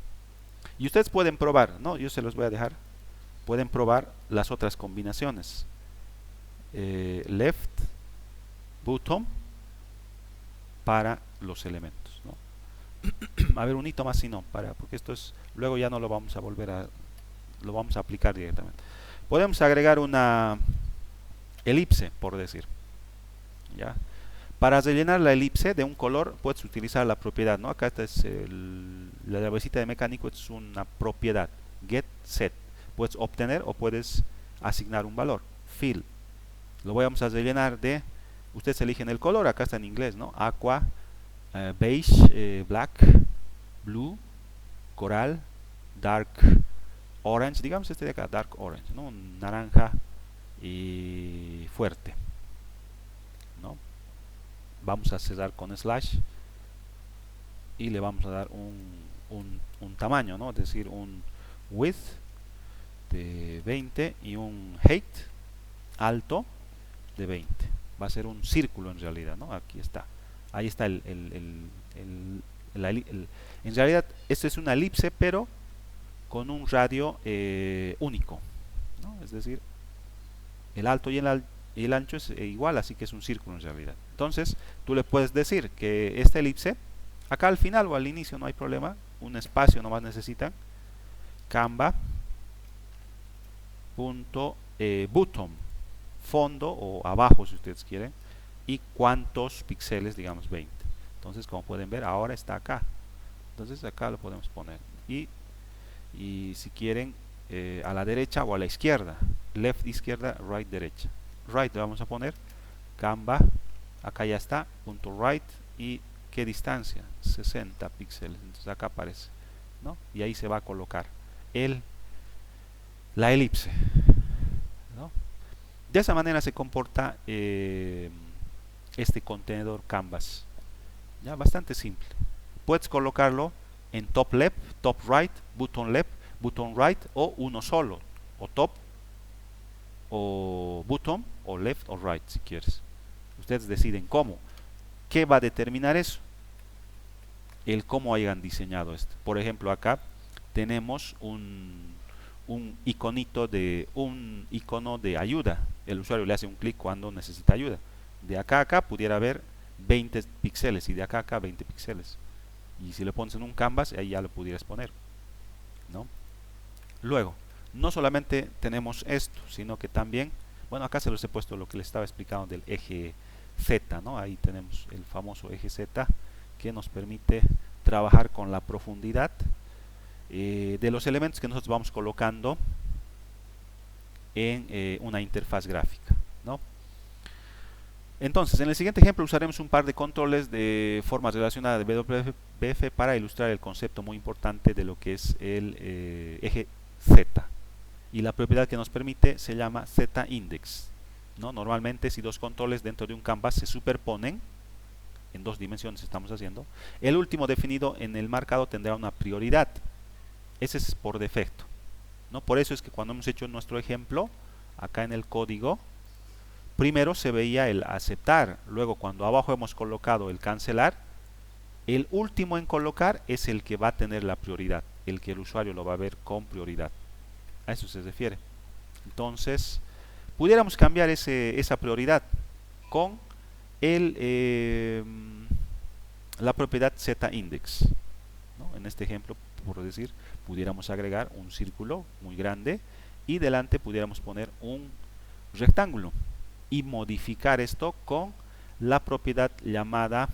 Y ustedes pueden probar, ¿no? Yo se los voy a dejar. Pueden probar las otras combinaciones. Left, bottom para los elementos, ¿no? A ver, un hito más, si no, porque esto es, luego ya no lo vamos a lo vamos a aplicar directamente. Podemos agregar una elipse, por decir, ¿ya? Para rellenar la elipse de un color puedes utilizar la propiedad, ¿no? Acá esta es la llavecita de mecánico, es una propiedad, get set. Puedes obtener o puedes asignar un valor, fill. Lo vamos a rellenar de, ustedes eligen el color, acá está en inglés, ¿no? Aqua, beige, black, blue, coral, dark orange, digamos este de acá, dark orange, ¿no? Un naranja y fuerte, ¿no? Vamos a cerrar con slash y le vamos a dar un un tamaño, ¿no? Es decir, un width de 20 y un height alto de 20. Va a ser un círculo en realidad, ¿no? Aquí está. Ahí está en realidad, esto es una elipse, pero con un radio único, ¿no? Es decir, el alto y el ancho es igual, así que es un círculo en realidad. Entonces, tú le puedes decir que esta elipse, acá al final o al inicio no hay problema, un espacio nomás necesitan, canva.bottom, fondo o abajo si ustedes quieren, y cuántos píxeles, digamos 20. Entonces, como pueden ver, ahora está acá. Entonces, acá lo podemos poner. Y si quieren, a la derecha o a la izquierda, left izquierda, right derecha. Right le vamos a poner canva, acá ya está, punto right, y qué distancia, 60 píxeles. Entonces acá aparece, ¿no? Y ahí se va a colocar la elipse, ¿no? De esa manera se comporta este contenedor Canvas, ya bastante simple. Puedes colocarlo en top left, top right, button right, o uno solo, o top, o button, o left o right si quieres. Ustedes deciden cómo. ¿Qué va a determinar eso? El cómo hayan diseñado esto. Por ejemplo, acá tenemos un icono de ayuda. El usuario le hace un clic cuando necesita ayuda. De acá a acá pudiera haber 20 píxeles y de acá a acá 20 píxeles. Y si le pones en un canvas, ahí ya lo pudieras poner, ¿no? Luego, no solamente tenemos esto, sino que también, bueno, acá se los he puesto lo que les estaba explicando del eje Z, ¿no? Ahí tenemos el famoso eje Z que nos permite trabajar con la profundidad de los elementos que nosotros vamos colocando en una interfaz gráfica, ¿no? Entonces, en el siguiente ejemplo usaremos un par de controles de formas relacionadas de WPF para ilustrar el concepto muy importante de lo que es el eje Z. Y la propiedad que nos permite se llama Z-index, ¿no? Normalmente, si dos controles dentro de un canvas se superponen, en dos dimensiones estamos haciendo, el último definido en el marcado tendrá una prioridad. Ese es por defecto, ¿no? Por eso es que cuando hemos hecho nuestro ejemplo, acá en el código, primero se veía el aceptar, luego cuando abajo hemos colocado el cancelar, el último en colocar es el que va a tener la prioridad, el que el usuario lo va a ver con prioridad. A eso se refiere. Entonces, pudiéramos cambiar esa prioridad con la propiedad Z-index, ¿no? En este ejemplo, por decir, pudiéramos agregar un círculo muy grande y delante pudiéramos poner un rectángulo y modificar esto con la propiedad llamada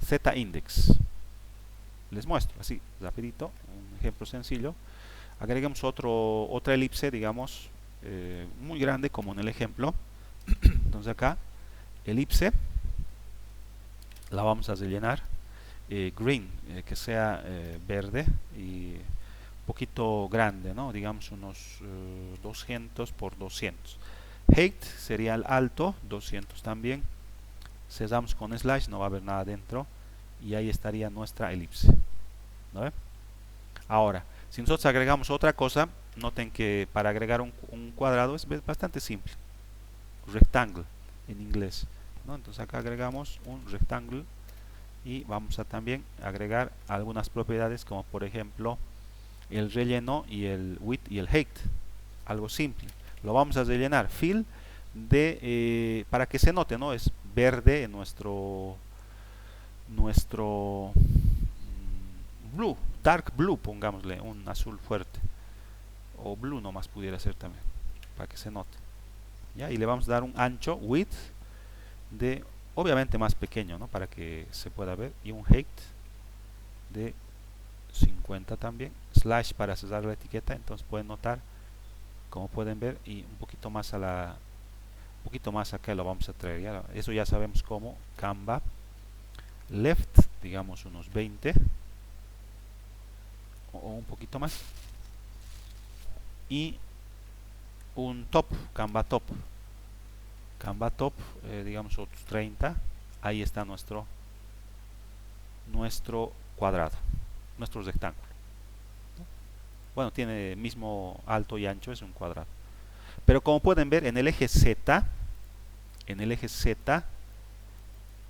Z-index. Les muestro así, rapidito, un ejemplo sencillo. Agreguemos otra elipse, digamos, muy grande como en el ejemplo. Entonces acá, elipse, la vamos a rellenar green, que sea verde y un poquito grande, ¿no? Digamos unos 200 por 200. Height sería el alto, 200 también. Cerramos con slash, no va a haber nada dentro y ahí estaría nuestra elipse, ¿no? Ahora, si nosotros agregamos otra cosa, noten que para agregar un cuadrado es bastante simple. Rectangle en inglés, ¿no? Entonces acá agregamos un rectangle y vamos a también agregar algunas propiedades como por ejemplo el relleno y el width y el height. Algo simple. Lo vamos a rellenar. Fill para que se note, ¿no? Es verde en nuestro blue, dark blue, pongámosle un azul fuerte, o blue nomás pudiera ser también, para que se note, ¿ya? Y le vamos a dar un ancho, width, de obviamente más pequeño, ¿no? Para que se pueda ver, y un height de 50 también, slash para cerrar la etiqueta. Entonces pueden notar, como pueden ver, y un poquito más acá lo vamos a traer, ¿ya? Eso ya sabemos cómo. Canva left, digamos unos 20 o un poquito más, y un top, Canva top, Canva top, digamos otros 30. Ahí está nuestro cuadrado, nuestro rectángulo. Bueno, tiene mismo alto y ancho, es un cuadrado. Pero como pueden ver, en el eje Z,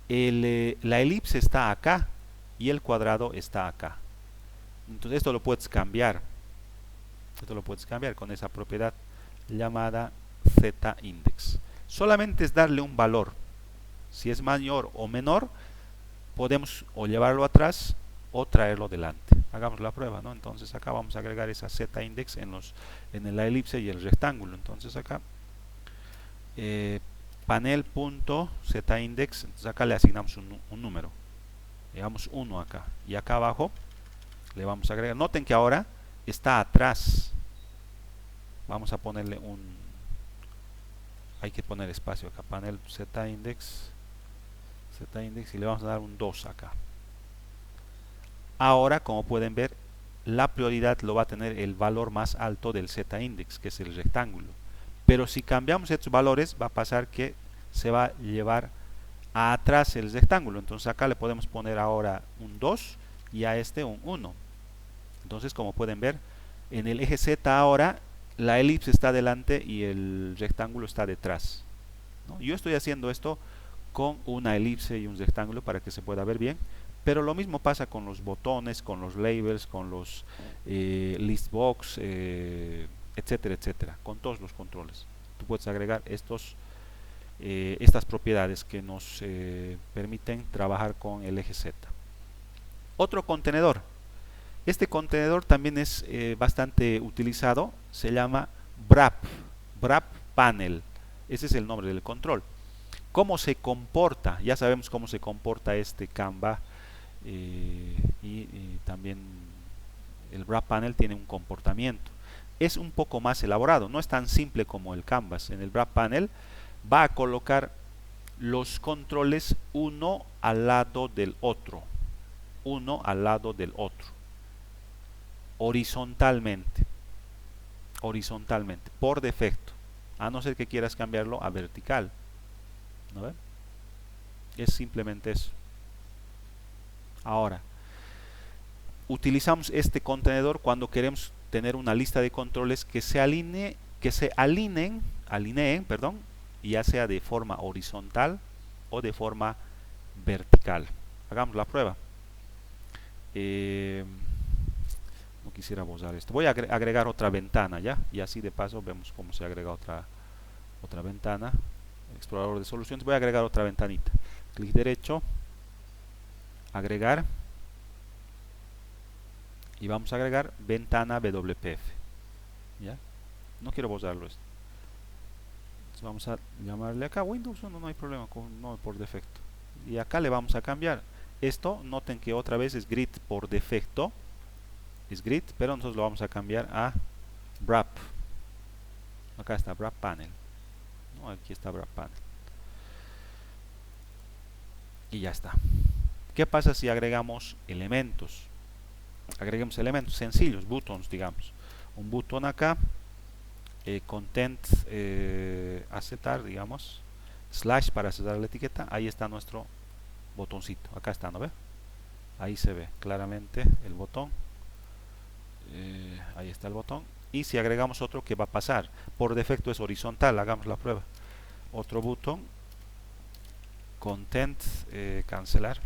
la elipse está acá y el cuadrado está acá. Entonces esto lo puedes cambiar. Esto lo puedes cambiar con esa propiedad llamada z-index. Solamente es darle un valor. Si es mayor o menor, podemos o llevarlo atrás o traerlo delante. Hagamos la prueba, ¿no? Entonces acá vamos a agregar esa z-index en la elipse y el rectángulo. Entonces acá panel.z-index, entonces acá le asignamos un número. Digamos 1 acá. Y acá abajo le vamos a agregar. Noten que ahora está atrás. Vamos a ponerle hay que poner espacio acá. Panel z-index y le vamos a dar un 2 acá. Ahora, como pueden ver, la prioridad lo va a tener el valor más alto del z-index, que es el rectángulo. Pero si cambiamos estos valores, va a pasar que se va a llevar atrás el rectángulo. Entonces acá le podemos poner ahora un 2 y a este un 1. Entonces, como pueden ver, en el eje Z ahora la elipse está delante y el rectángulo está detrás, ¿no? Yo estoy haciendo esto con una elipse y un rectángulo para que se pueda ver bien, pero lo mismo pasa con los botones, con los labels, con los listbox, etcétera, etcétera, con todos los controles. Tú puedes agregar estas propiedades que nos permiten trabajar con el eje Z. Otro contenedor. Este contenedor también es bastante utilizado, se llama wrap panel. Ese es el nombre del control. ¿Cómo se comporta? Ya sabemos cómo se comporta este Canva y también el wrap panel tiene un comportamiento. Es un poco más elaborado, no es tan simple como el Canvas. En el wrap panel va a colocar los controles uno al lado del otro, horizontalmente, por defecto, a no ser que quieras cambiarlo a vertical, ¿no ven? Es simplemente eso. Ahora, utilizamos este contenedor cuando queremos tener una lista de controles que se alineen, perdón, ya sea de forma horizontal o de forma vertical. Hagamos la prueba. No quisiera borrar esto. Voy a agregar otra ventana ya, y así de paso vemos cómo se agrega otra ventana. Explorador de soluciones. Voy a agregar otra ventanita. Clic derecho, agregar, y vamos a agregar ventana WPF. ¿Ya? No quiero borrarlo esto. Entonces vamos a llamarle acá Windows 1, no hay problema, no por defecto. Y acá le vamos a cambiar. Esto, noten que otra vez es grid por defecto. Es grid, pero nosotros lo vamos a cambiar a wrap. Acá está wrap panel. No, aquí está wrap panel. Y ya está. ¿Qué pasa si agregamos elementos? Agreguemos elementos sencillos, buttons, digamos. Un botón acá, content aceptar, digamos, slash para aceptar la etiqueta. Ahí está nuestro botoncito. Acá está, ¿no ve? Ahí se ve claramente el botón. Ahí está el botón. Y si agregamos otro, ¿qué va a pasar? Por defecto es horizontal. Hagamos la prueba. Otro botón, content, cancelar,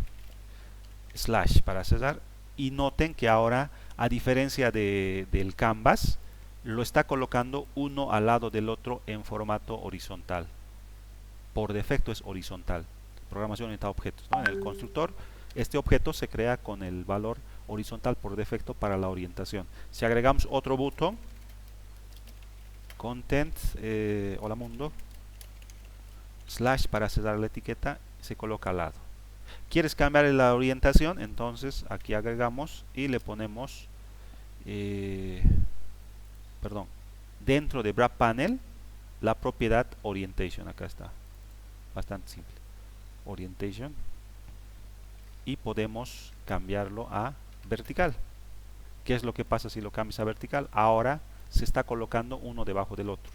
slash para cerrar. Y noten que ahora, a diferencia del Canvas, lo está colocando uno al lado del otro en formato horizontal. Por defecto es horizontal. Programación orientada a objetos, ¿no? En el constructor, este objeto se crea con el valor horizontal por defecto para la orientación. Si agregamos otro botón, content, hola mundo, slash para cerrar la etiqueta, se coloca al lado. ¿Quieres cambiar la orientación? Entonces aquí agregamos y le ponemos dentro de wrap panel la propiedad orientation. Acá está, bastante simple, orientation, y podemos cambiarlo a vertical. ¿Qué es lo que pasa si lo cambias a vertical? Ahora se está colocando uno debajo del otro,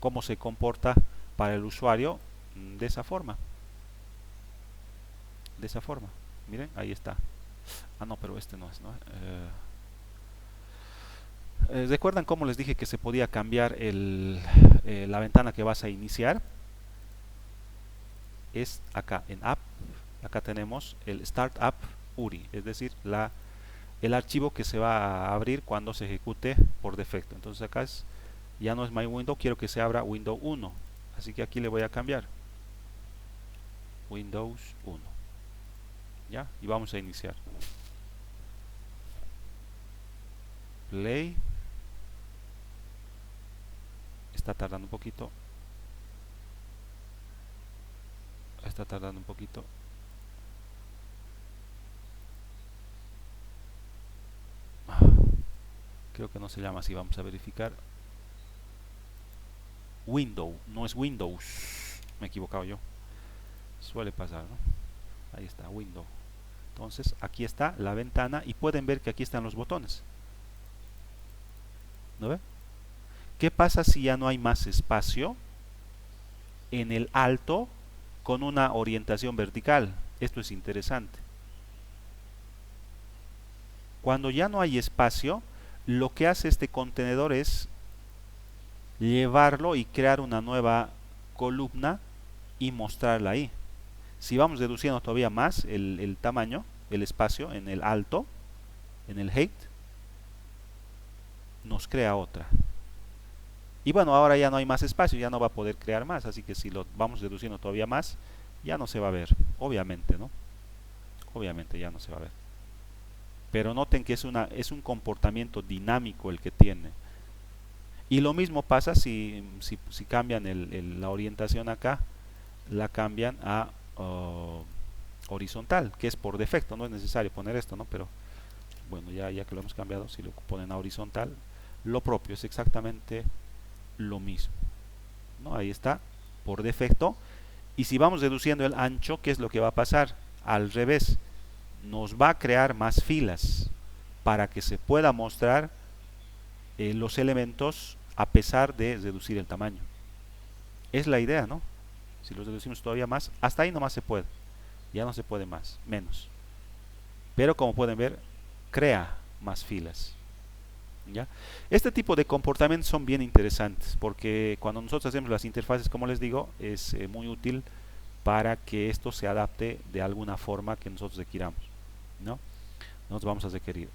cómo se comporta para el usuario de esa forma. De esa forma. Miren, ahí está. Ah, no, pero este no es, ¿no? ¿Recuerdan cómo les dije que se podía cambiar la ventana que vas a iniciar? Es acá en App. Acá tenemos el Startup URI, es decir, el archivo que se va a abrir cuando se ejecute por defecto. Entonces acá ya no es My Window, quiero que se abra Windows 1. Así que aquí le voy a cambiar Windows 1. ¿Ya? Y vamos a iniciar. Play. Está tardando un poquito. Está tardando un poquito. Creo que no se llama así, vamos a verificar. Window, no es Windows. Me he equivocado yo. Suele pasar, ¿no? Ahí está, Window. Entonces, aquí está la ventana y pueden ver que aquí están los botones. ¿No ve? ¿Qué pasa si ya no hay más espacio en el alto con una orientación vertical? Esto es interesante. Cuando ya no hay espacio, lo que hace este contenedor es llevarlo y crear una nueva columna y mostrarla ahí. Si vamos reduciendo todavía más el tamaño, el espacio en el alto, en el height, nos crea otra. Y bueno, ahora ya no hay más espacio, ya no va a poder crear más, así que si lo vamos reduciendo todavía más, ya no se va a ver, obviamente, ¿no? Obviamente ya no se va a ver. Pero noten que es un comportamiento dinámico el que tiene. Y lo mismo pasa si cambian la orientación acá, la cambian a horizontal, que es por defecto, no es necesario poner esto, ¿no? Pero bueno, ya que lo hemos cambiado, si lo ponen a horizontal, lo propio, es exactamente lo mismo, ¿no? Ahí está, por defecto. Y si vamos reduciendo el ancho, ¿qué es lo que va a pasar? Al revés, nos va a crear más filas para que se pueda mostrar los elementos a pesar de reducir el tamaño. Es la idea, ¿no? Si los reducimos todavía más, hasta ahí nomás se puede. Ya no se puede más, menos. Pero como pueden ver, crea más filas. ¿Ya? Este tipo de comportamientos son bien interesantes porque cuando nosotros hacemos las interfaces, como les digo, es muy útil para que esto se adapte de alguna forma que nosotros requiramos, ¿no? Nosotros vamos a requerir.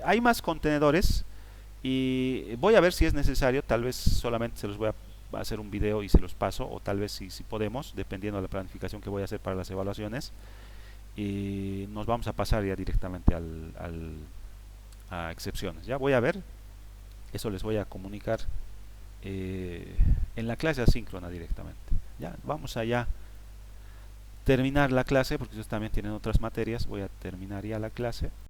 Hay más contenedores y voy a ver si es necesario, tal vez solamente se los voy a hacer un video y se los paso, o tal vez si podemos, dependiendo de la planificación que voy a hacer para las evaluaciones, y nos vamos a pasar ya directamente a excepciones. Ya voy a ver, eso les voy a comunicar en la clase asíncrona directamente. Ya vamos allá terminar la clase porque ustedes también tienen otras materias. Voy a terminar ya la clase.